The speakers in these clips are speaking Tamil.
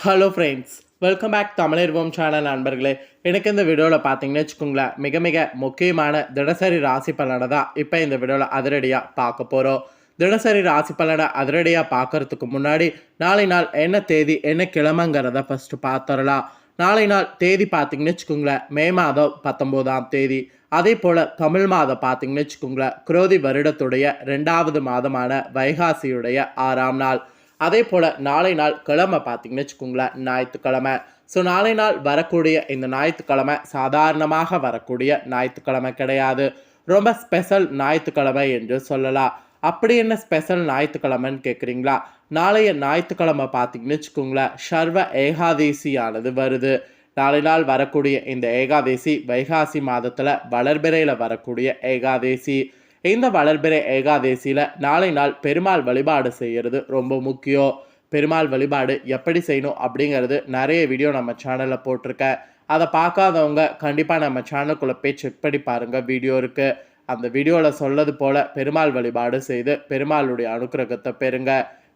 ஹலோ ஃப்ரெண்ட்ஸ், வெல்கம் பேக் தமிழர்வோம் சேனல் நண்பர்களே. எனக்கு இந்த வீடியோவில் பார்த்தீங்கன்னு வச்சுக்கோங்களேன், மிக மிக முக்கியமான தினசரி ராசி பலனை தான் இப்போ இந்த வீடியோவில் அதிரடியாக பார்க்க போகிறோம். தினசரி ராசி பலனை அதிரடியாக பார்க்கறதுக்கு முன்னாடி நாளை நாள் என்ன தேதி என்ன கிழமைங்கிறத ஃபஸ்ட்டு பார்த்துடலாம். நாளை நாள் தேதி பார்த்தீங்கன்னு வச்சுக்கோங்களேன், மே மாதம் 19ஆம் தேதி. அதே போல் தமிழ் மாதம் பார்த்தீங்கன்னு வச்சுக்கோங்களேன், குரோதி வருடத்துடைய 2வது மாதமான வைகாசியுடைய 6ஆம் நாள். அதே போல் நாளை நாள் கிழமை பார்த்தீங்கன்னு வச்சுக்கோங்களேன், ஞாயிற்றுக்கிழமை. ஸோ நாளை நாள் வரக்கூடிய இந்த ஞாயிற்றுக்கிழமை சாதாரணமாக வரக்கூடிய ஞாயிற்றுக்கிழமை கிடையாது. ரொம்ப ஸ்பெஷல் ஞாயிற்றுக்கிழமை என்று சொல்லலாம். அப்படி என்ன ஸ்பெஷல் ஞாயிற்றுக்கிழமைன்னு கேட்குறீங்களா? நாளைய ஞாயிற்றுக்கிழமை பார்த்தீங்கன்னு வச்சுக்கோங்களேன், சர்வ ஏகாதேசியானது வருது. நாளை நாள் வரக்கூடிய இந்த ஏகாதேசி வைகாசி மாதத்தில் வளர்பிறையில் வரக்கூடிய ஏகாதேசி. இந்த வளர்பிறை ஏகாதேசியில் நாளை நாள் பெருமாள் வழிபாடு செய்கிறது ரொம்ப முக்கியம். பெருமாள் வழிபாடு எப்படி செய்யணும் அப்படிங்கிறது நிறைய வீடியோ நம்ம சேனலில் போட்டிருக்கேன். அதை பார்க்காதவங்க கண்டிப்பாக நம்ம சேனலுக்குள்ளே போய் செக் பண்ணி பாருங்கள், வீடியோ இருக்குது. அந்த வீடியோவில் சொல்லது போல் பெருமாள் வழிபாடு செய்து பெருமாளுடைய அனுக்கிரகத்தை பெறுங்க.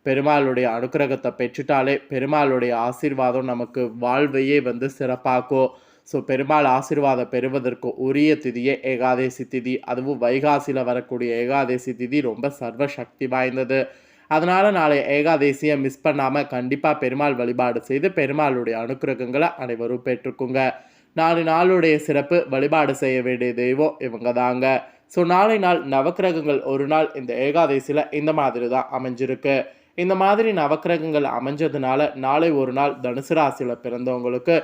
பெருமாளுடைய அனுக்கிரகத்தை பெற்றுட்டாலே பெருமாளுடைய ஆசீர்வாதம் நமக்கு வாழ்வையே சிறப்பாக்கும். ஸோ பெருமாள் ஆசீர்வாதம் பெறுவதற்கு உரிய திதியே ஏகாதேசி திதி. அதுவும் வைகாசியில் வரக்கூடிய ஏகாதேசி திதி ரொம்ப சர்வ சக்தி வாய்ந்தது. அதனால் நாளை ஏகாதேசியை மிஸ் பண்ணாமல் கண்டிப்பாக பெருமாள் வழிபாடு செய்து பெருமாளுடைய அனுக்கிரகங்களை அனைவரும் பெற்றுக்குங்க. நாளுடைய சிறப்பு, வழிபாடு செய்ய வேண்டிய தெய்வம் இவங்க தாங்க. ஸோ நாளை நாள் நவக்கிரகங்கள் ஒரு நாள் இந்த ஏகாதேசியில் இந்த மாதிரி தான் அமைஞ்சிருக்கு. இந்த மாதிரி நவக்கிரகங்கள் அமைஞ்சதுனால நாளை ஒரு நாள் தனுசு ராசியில் பிறந்தவங்களுக்கு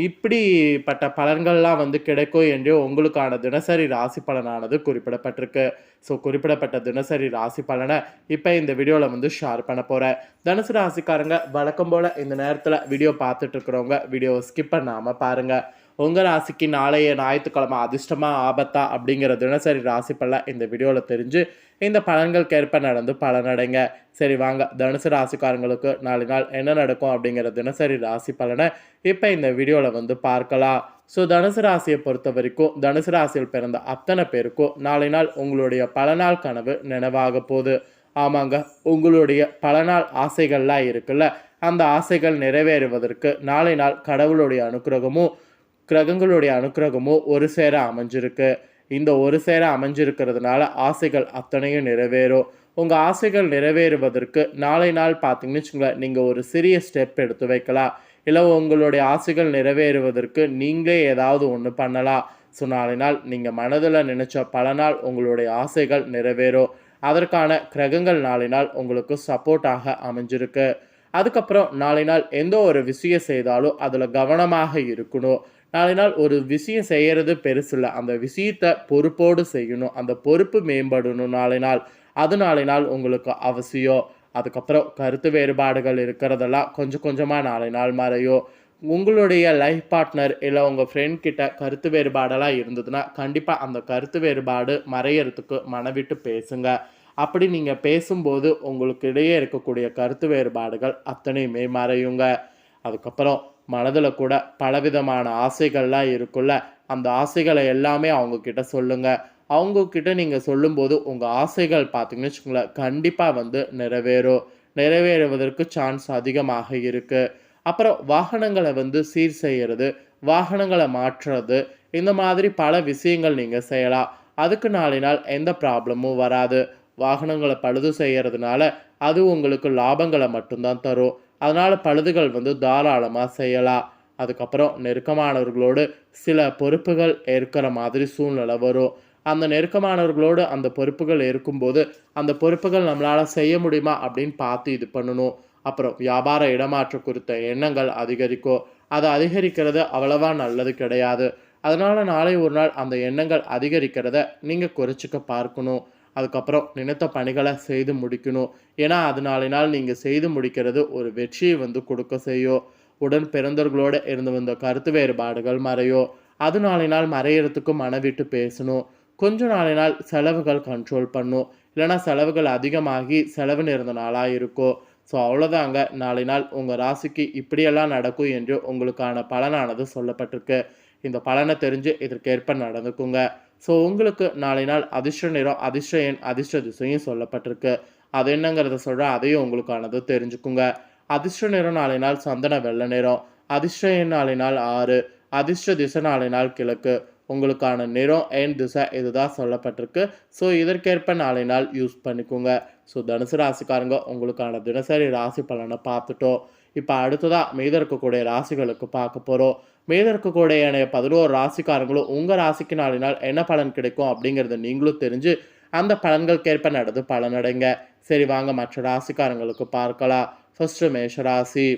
இப்படிப்பட்ட பலன்கள்லாம் கிடைக்கும் என்று உங்களுக்கான தினசரி ராசி பலனானது குறிப்பிடப்பட்டிருக்கு. ஸோ குறிப்பிடப்பட்ட தினசரி ராசி பலனை இப்போ இந்த வீடியோவில் ஷேர் பண்ண போகிறேன். தனுசு ராசிக்காரங்க வழக்கம் போல் இந்த நேரத்தில் வீடியோ பார்த்துட்டு இருக்கிறவங்க வீடியோவை ஸ்கிப் பண்ணாமல் பாருங்கள். உங்கள் ராசிக்கு நாளைய ஞாயிற்றுக்கிழமை அதிர்ஷ்டமா ஆபத்தா அப்படிங்கிற தினசரி ராசி பலன் இந்த வீடியோவில் தெரிஞ்சு இந்த பலன்களுக்கு ஏற்ப நடந்து பலனடைங்க. சரி வாங்க, தனுசு ராசிக்காரங்களுக்கு நாளை நாள் என்ன நடக்கும் அப்படிங்கிற தினசரி ராசி பலனை இப்போ இந்த வீடியோவில் பார்க்கலாம். ஸோ தனுசு ராசியை பொறுத்த வரைக்கும் தனுசு ராசியில் பிறந்த அத்தனை பேருக்கும் நாளை நாள் உங்களுடைய பல நாள் கனவு நினைவாக போகுது. ஆமாங்க, உங்களுடைய பல நாள் ஆசைகள்லாம் இருக்குல்ல, அந்த ஆசைகள் நிறைவேறுவதற்கு நாளை நாள் கடவுளுடைய அனுக்கிரகமும் கிரகங்களுடைய அனுக்கிரகமும் ஒரு சேர அமைஞ்சிருக்கு. இந்த ஒரு சேர அமைஞ்சிருக்கிறதுனால ஆசைகள் அத்தனையும் நிறைவேறும். உங்கள் ஆசைகள் நிறைவேறுவதற்கு நாளை நாள் பார்த்தீங்கன்னு வச்சுங்களேன், நீங்கள் ஒரு சிறிய ஸ்டெப் எடுத்து வைக்கலாம். இல்லை உங்களுடைய ஆசைகள் நிறைவேறுவதற்கு நீங்களே ஏதாவது ஒன்று பண்ணலாம். ஸோ நாளை நாள் நீங்கள் மனதில் நினச்ச பல நாள் உங்களுடைய ஆசைகள் நிறைவேறும். அதற்கான கிரகங்கள் நாளை நாள் உங்களுக்கு சப்போர்ட்டாக அமைஞ்சிருக்கு. அதுக்கப்புறம் நாளை நாள் எந்த ஒரு விஷயம் செய்தாலும் அதில் கவனமாக இருக்கணும். நாளை நாள் ஒரு விஷயம் செய்கிறது பெருசு இல்லை, அந்த விஷயத்தை பொறுப்போடு செய்யணும். அந்த பொறுப்பு மேம்படணும் நாளை நாள். அது நாளை நாள் உங்களுக்கு அவசியம். அதுக்கப்புறம் கருத்து வேறுபாடுகள் இருக்கிறதெல்லாம் கொஞ்சம் கொஞ்சமாக நாளை நாள் மறையும். உங்களுடைய லைஃப் பார்ட்னர் இல்லை உங்கள் ஃப்ரெண்ட் கிட்ட கருத்து வேறுபாடெல்லாம் இருந்ததுன்னா கண்டிப்பாக அந்த கருத்து வேறுபாடு மறையறதுக்கு மனவிட்டு பேசுங்க. அப்படி நீங்கள் பேசும்போது உங்களுக்கு இடையே இருக்கக்கூடிய கருத்து வேறுபாடுகள் அத்தனையுமே மறையுங்க. அதுக்கப்புறம் மனதில் கூட பலவிதமான ஆசைகள்லாம் இருக்குல்ல, அந்த ஆசைகளை எல்லாமே அவங்கக்கிட்ட சொல்லுங்கள். அவங்கக்கிட்ட நீங்கள் சொல்லும்போது உங்கள் ஆசைகள் பார்த்தீங்கன்னு வச்சுக்கோங்களேன், கண்டிப்பாக நிறைவேறும். நிறைவேறுவதற்கு சான்ஸ் அதிகமாக இருக்குது. அப்புறம் வாகனங்களை சீர் செய்கிறது, வாகனங்களை மாற்றுறது, இந்த மாதிரி பல விஷயங்கள் நீங்கள் செய்யலாம். அதுக்கு நாளை நாள் எந்த ப்ராப்ளமும் வராது. வாகனங்களை பழுது செய்கிறதுனால அது உங்களுக்கு லாபங்களை மட்டும்தான் தரும். அதனால் பழுதுகள் தாராளமாக செய்யலாம். அதுக்கப்புறம் நெருக்கமானவர்களோடு சில பொறுப்புகள் ஏற்கிற மாதிரி சூழ்நிலை வரும். அந்த நெருக்கமானவர்களோடு அந்த பொறுப்புகள் இருக்கும்போது அந்த பொறுப்புகள் நம்மளால் செய்ய முடியுமா அப்படின்னு பார்த்து இது பண்ணணும். அப்புறம் வியாபார இடமாற்ற குறித்த எண்ணங்கள் அதிகரிக்கும். அதை அதிகரிக்கிறது அவ்வளவா நல்லது கிடையாது. அதனால் நாளை ஒரு நாள் அந்த எண்ணங்கள் அதிகரிக்கிறத நீங்கள் குறைச்சிக்க பார்க்கணும். அதுக்கப்புறம் நினைத்த பணிகளை செய்து முடிக்கணும். ஏன்னா அது நாளை நாள் நீங்கள் செய்து முடிக்கிறது ஒரு வெற்றியை கொடுக்க செய்யும். உடன் பிறந்தவர்களோடு இருந்து வந்த கருத்து வேறுபாடுகள் மறையும். அது நாளை நாள் மறையிறதுக்கு மனவிட்டு பேசணும். கொஞ்சம் நாளை நாள் செலவுகள் கண்ட்ரோல் பண்ணும். இல்லைனா செலவுகள் அதிகமாகி செலவு நிறந்த நாளாக இருக்கும். ஸோ அவ்வளோதாங்க, நாளை நாள் உங்கள் ராசிக்கு இப்படியெல்லாம் நடக்கும் என்று உங்களுக்கான பலனானது சொல்லப்பட்டிருக்கு. இந்த பலனை தெரிஞ்சு இதற்கேற்ப நடந்துக்குங்க. ஸோ உங்களுக்கு நாளை நாள் அதிர்ஷ்ட நிறம், அதிர்ஷ்ட எண், அதிர்ஷ்ட திசையும் சொல்லப்பட்டிருக்கு. அது என்னங்கிறத சொல்கிறேன், அதையும் உங்களுக்கானது தெரிஞ்சுக்குங்க. அதிர்ஷ்ட நிறம் நாளினால் சந்தன வெள்ளை நிறம். அதிர்ஷ்ட எண் நாளினால் 6. அதிர்ஷ்ட திசை நாளினால் கிழக்கு. உங்களுக்கான நிறம், எண், திசை இதுதான் சொல்லப்பட்டிருக்கு. ஸோ இதற்கேற்ப நாளினால் யூஸ் பண்ணிக்கோங்க. ஸோ தனுசு ராசிக்காரங்க உங்களுக்கான தினசரி ராசி பலனை பார்த்துட்டோம். இப்போ அடுத்ததாக மீதம் இருக்கக்கூடிய ராசிகளுக்கு பார்க்க போகிறோம். மீதம் இருக்கக்கூடிய 11 ராசிக்காரங்களும் உங்கள் ராசிக்கு நாளினால் என்ன பலன் கிடைக்கும் அப்படிங்கிறத நீங்களும் தெரிஞ்சு அந்த பலன்களுக்கேற்ப நடந்து பலனடைங்க. சரி வாங்க மற்ற ராசிக்காரங்களுக்கு பார்க்கலாம். ஃபர்ஸ்ட் மேஷராசி.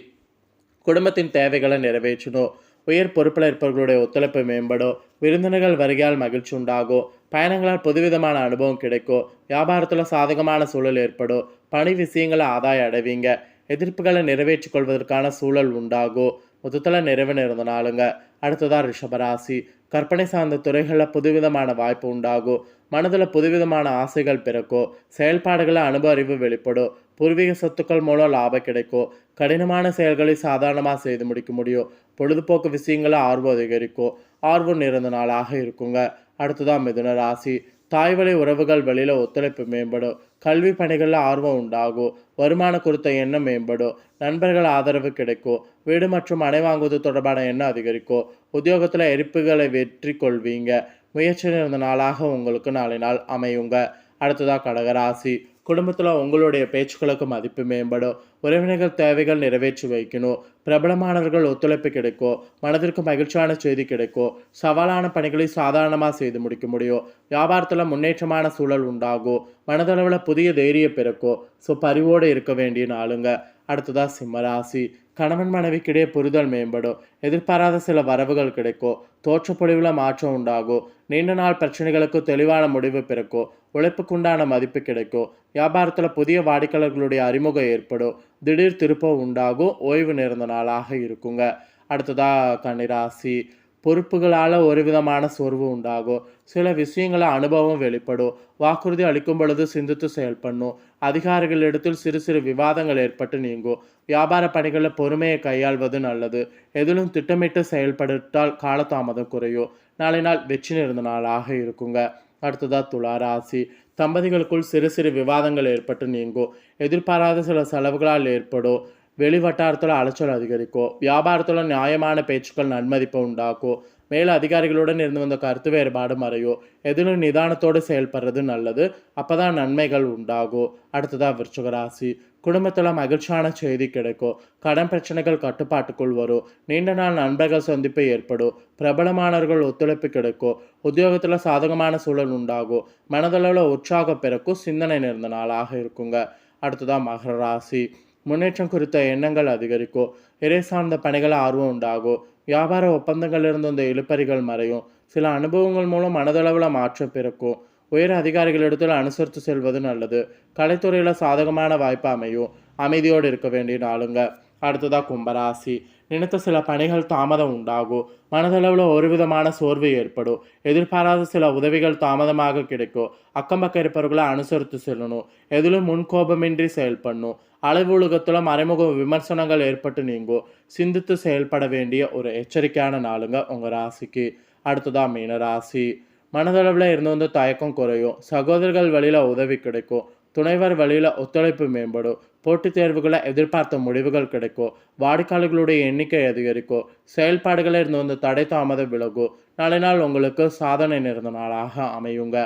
குடும்பத்தின் தேவைகளை நிறைவேற்றணும். உயர் பொறுப்பில் இருப்பவர்களுடைய ஒத்துழைப்பு மேம்படும். விருந்தினர்கள் வருகையால் மகிழ்ச்சி உண்டாகும். பயணங்களால் புதுவிதமான அனுபவம் கிடைக்கும். வியாபாரத்தில் சாதகமான சூழல் ஏற்படும். பணி விஷயங்களை ஆதாயம் அடைவீங்க. எதிர்ப்புகளை நிறைவேற்றிக் கொள்வதற்கான சூழல் உண்டாகும். மொத்தத்தில் நிறைவு இருந்த நாளுங்க. அடுத்ததான் ரிஷபராசி. கற்பனை சார்ந்த துறைகளில் புதுவிதமான வாய்ப்பு உண்டாகும். மனதில் புதுவிதமான ஆசைகள் பிறக்கும். செயல்பாடுகளை அனுபவ அறிவு வெளிப்படும். பூர்வீக சொத்துக்கள் மூலம் லாபம் கிடைக்கும். கடினமான செயல்களை சாதாரணமாக செய்து முடிக்க முடியும். பொழுதுபோக்கு விஷயங்களை ஆர்வம் அதிகரிக்கும். ஆர்வம் நிறைந்த நாளாக இருக்குங்க. அடுத்ததான் மிதுன ராசி. தாய்வழி உறவுகள் வழியில் ஒத்துழைப்பு மேம்படும். கல்வி பணிகளில் ஆர்வம் உண்டாகும். வருமான குறித்த எண்ணம் மேம்படும். நண்பர்கள் ஆதரவு கிடைக்கும். வீடு மற்றும் அணை வாங்குவது தொடர்பான எண்ணம் அதிகரிக்கும். உத்தியோகத்தில் எரிப்புகளை வெற்றி கொள்வீங்க. முயற்சி நிறைந்த நாளாக உங்களுக்கு நாளை நாள் அமையுங்க. அடுத்ததாக கடகராசி. குடும்பத்தில் உங்களுடைய பேச்சுக்களுக்கு மதிப்பு மேம்படும். உறவினர்கள் தேவைகள் நிறைவேற்றி வைக்கணும். பிரபலமானவர்கள் ஒத்துழைப்பு கிடைக்கும். மனதிற்கு மகிழ்ச்சியான செய்தி கிடைக்கும். சவாலான பணிகளை சாதாரணமாக செய்து முடிக்க முடியும். வியாபாரத்தில் முன்னேற்றமான சூழல் உண்டாகும். மனதளவில் புதிய தைரியம் பிறக்கும். ஸோ பரிவோடு இருக்க வேண்டிய நாளுங்க. அடுத்ததாக சிம்மராசி. கணவன் மனைவிக்கிடையே புரிதல் மேம்படும். எதிர்பாராத சில வரவுகள் கிடைக்கும். தோற்றப்பொழிவில் மாற்றம் உண்டாகும். நீண்ட நாள் பிரச்சனைகளுக்கு தெளிவான முடிவு பிறக்கும். உழைப்புக்குண்டான மதிப்பு கிடைக்கும். வியாபாரத்தில் புதிய வாடிக்கையாளர்களுடைய அறிமுகம் ஏற்படும். திடீர் திருப்பம் உண்டாகும். ஓய்வு நேர்ந்த நாளாக இருக்குங்க. அடுத்ததாக கன்னிராசி. பொறுப்புகளால் ஒரு விதமான சோர்வு உண்டாகும். சில விஷயங்களை அனுபவம் வெளிப்படும். வாக்குறுதி அளிக்கும் பொழுது சிந்தித்து செயல்படணும். அதிகாரிகளிடத்தில் சிறு சிறு விவாதங்கள் ஏற்பட்டு நீங்கும். வியாபார பணிகளில் பொறுமையை கையாள்வது நல்லது. எதிலும் திட்டமிட்டு செயல்படுத்தால் காலதாமதம் குறையும். நாளை நாள் வெற்றி நிறைந்த நாளாக இருக்குங்க. அடுத்ததாக துளாராசி. தம்பதிகளுக்குள் சிறு சிறு விவாதங்கள் ஏற்பட்டு நீங்கும். எதிர்பாராத சில செலவுகளால் ஏற்படும். வெளி வட்டாரத்தில் அலைச்சல் அதிகரிக்கும். வியாபாரத்தில் நியாயமான பேச்சுக்கள் நன்மதிப்பை உண்டாக்கும். மேல அதிகாரிகளுடன் இருந்து வந்த கருத்து வேறுபாடு மறையும். எதிலும் நிதானத்தோடு செயல்படுறது நல்லது. அப்பதான் நன்மைகள் உண்டாகும். அடுத்ததாக விருச்சிகராசி. குடும்பத்தில் மகிழ்ச்சியான செய்தி கிடைக்கும். கடன் பிரச்சனைகள் கட்டுப்பாட்டுக்குள் வரும். நீண்ட நாள் நண்பர்கள் சந்திப்பு ஏற்படும். பிரபலமானவர்கள் ஒத்துழைப்பு கிடைக்கும். உத்தியோகத்தில் சாதகமான சூழல் உண்டாகும். மனதளவில் உற்சாகம் பிறக்கும். சிந்தனை நிறைந்த நாளாக இருக்குங்க. அடுத்ததாக மகர ராசி. முன்னேற்றம் குறித்த எண்ணங்கள் அதிகரிக்கும். இறை சார்ந்த பணிகள் ஆர்வம் உண்டாகும். வியாபார ஒப்பந்தங்களிலிருந்து இந்த இழுபறிகள் மறையும். சில அனுபவங்கள் மூலம் மனதளவில் மாற்றம் பிறக்கும். உயர் அதிகாரிகளிடத்தில் அனுசரித்து செல்வது நல்லது. கலைத்துறையில் சாதகமான வாய்ப்பு அமையும். அமைதியோடு இருக்க வேண்டிய நாளுங்க. அடுத்ததாக கும்பராசி. நினைத்த சில பணிகள் தாமதம் உண்டாகும். மனதளவில் ஒரு விதமான சோர்வு ஏற்படும். எதிர்பாராத சில உதவிகள் தாமதமாக கிடைக்கும். அக்கம்பக்கம் இருப்பவர்களை அனுசரித்து செல்லணும். எதிலும் முன்கோபமின்றி செயல்படணும். அலுவலகத்தில் மறைமுக விமர்சனங்கள் ஏற்பட்டு நீங்கும். சிந்தித்து செயல்பட வேண்டிய ஒரு எச்சரிக்கையான நாளுங்க உங்கள் ராசிக்கு. அடுத்ததாக மீனராசி. மனதளவில் இருந்து வந்து தயக்கம் குறையும். சகோதரர்கள் வழியில் உதவி கிடைக்கும். துணைவர் வழியில் ஒத்துழைப்பு மேம்படும். போட்டித் தேர்வுகளை எதிர்பார்த்த முடிவுகள் கிடைக்கும். வாடிக்கையாளர்களுடைய எண்ணிக்கை அதிகரிக்கும். செயல்பாடுகளில் இருந்து வந்து தடை தாமதம் விலகும். நாளை நாள் உங்களுக்கு சாதனை நிறைந்த நாளாக அமையுங்க.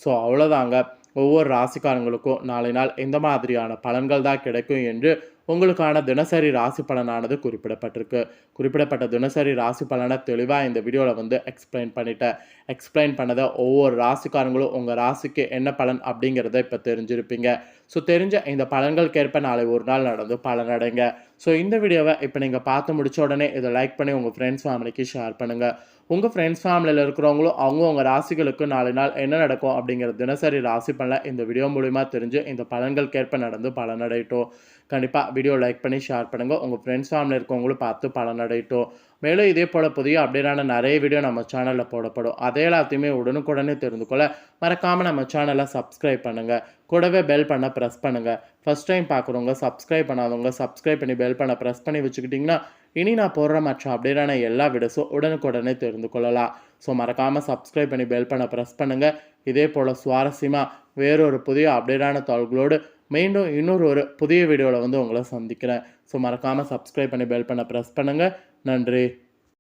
ஸோ அவ்வளோதாங்க. ஒவ்வொரு ராசிக்காரங்களுக்கும் நாளை நாள் இந்த மாதிரியான பலன்கள் தான் கிடைக்கும் என்று உங்களுக்கான தினசரி ராசி பலனானது குறிப்பிடப்பட்டிருக்கு. குறிப்பிடப்பட்ட தினசரி ராசி பலனை தெளிவாக இந்த வீடியோவில் வந்து எக்ஸ்பிளைன் பண்ணிட்டேன். எக்ஸ்பிளைன் பண்ணதை ஒவ்வொரு ராசிக்காரங்களும் உங்கள் ராசிக்கு என்ன பலன் அப்படிங்கிறத இப்போ தெரிஞ்சிருப்பீங்க. ஸோ தெரிஞ்ச இந்த பலன்களுக்கேற்ப நாளை ஒரு நாள் நடந்து பலனடைங்க. ஸோ இந்த வீடியோவை இப்போ நீங்கள் பார்த்து முடிச்ச உடனே இதை லைக் பண்ணி உங்கள் ஃப்ரெண்ட்ஸ் ஃபேமிலிக்கு ஷேர் பண்ணுங்கள். உங்கள் ஃப்ரெண்ட்ஸ் ஃபேமிலியில் இருக்கிறவங்களும் அவங்க ராசிகளுக்கு நாளை நாள் என்ன நடக்கும் அப்படிங்கிற தினசரி ராசி பலனை இந்த வீடியோ மூலிமா தெரிஞ்சு இந்த பலன்களுக்கேற்ப நடந்து பலனடையட்டும். கண்டிப்பாக வீடியோ லைக் பண்ணி ஷேர் பண்ணுங்கள். உங்கள் ஃப்ரெண்ட்ஸ் ஃபேமிலியில் இருக்கவங்களும் பார்த்து பலனடையட்டும். மேலும் இதே போல் புதிய அப்டேட்டான நிறைய வீடியோ நம்ம சேனலில் போடப்படும். அதே எல்லாத்தையுமே உடனுக்குடனே தெரிந்து கொள்ள மறக்காமல் நம்ம சேனலை சப்ஸ்கிரைப் பண்ணுங்கள். கூடவே பெல் பண்ண ப்ரெஸ் பண்ணுங்கள். ஃபஸ்ட் டைம் பார்க்குறவங்க சப்ஸ்கிரைப் பண்ணாதவங்க சப்ஸ்கிரைப் பண்ணி பெல் பண்ண ப்ரெஸ் பண்ணி வச்சுக்கிட்டிங்கன்னா இனி நான் போடுற மற்ற அப்டேட்டான எல்லா வீடியோஸும் உடனுக்குடனே தெரிந்து கொள்ளலாம். ஸோ மறக்காமல் சப்ஸ்கிரைப் பண்ணி பெல் பண்ண ப்ரெஸ் பண்ணுங்கள். இதே போல் சுவாரஸ்யமாக வேறொரு புதிய அப்டேட்டான தகவல்களோடு மீண்டும் இன்னொரு ஒரு புதிய வீடியோவில் வந்து உங்களை சந்திக்கிறேன். ஸோ மறக்காமல் சப்ஸ்கிரைப் பண்ணி பெல் பண்ண ப்ரெஸ் பண்ணுங்கள். நன்றி.